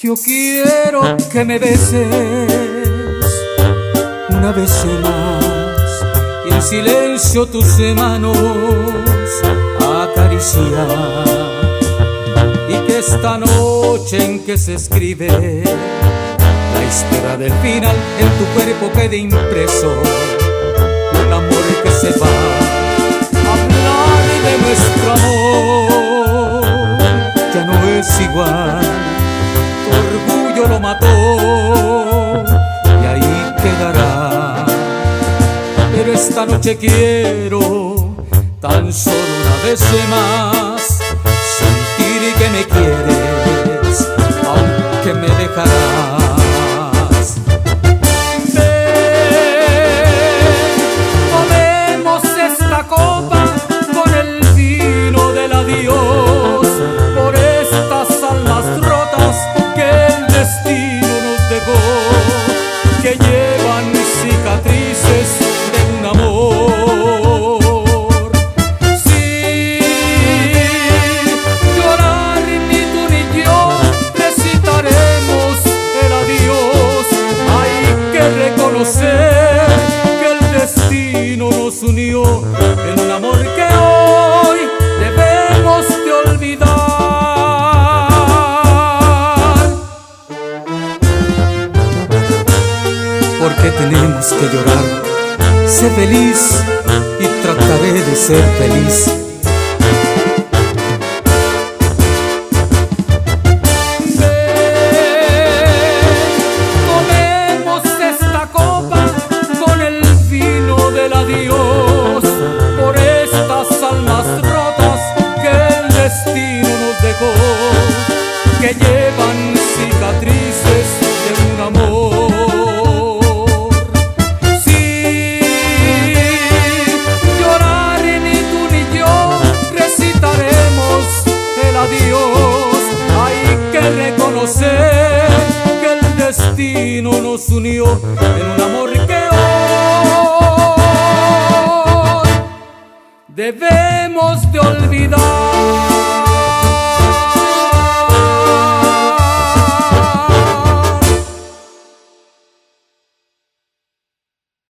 Yo quiero que me beses una vez más y en silencio tus manos acariciar, y que esta noche en que se escribe la historia del final en tu cuerpo quede impreso un amor que se va a hablar de nuestro amor. Ya no es igual, tu orgullo lo mató y ahí quedará. Pero esta noche quiero tan solo una vez más sentir que me quieres, aunque me dejarás. Ven, tomemos esta copa con el vino del adiós, por estas almas rotas que el destino nos dejó, que llevan cicatrices de un amor. Sin llorar ni tú ni yo recitaremos el adiós. Hay que reconocer que el destino nos unió en un amor que hoy debemos de olvidar. Porque tenemos que llorar, ser feliz, y trataré de ser feliz. Ven, tomemos esta copa con el vino del adiós, por estas almas rotas que el destino nos dejó, que llevan cicatrices de un amor. Adiós, hay que reconocer que el destino nos unió en un amor que hoy debemos de olvidar.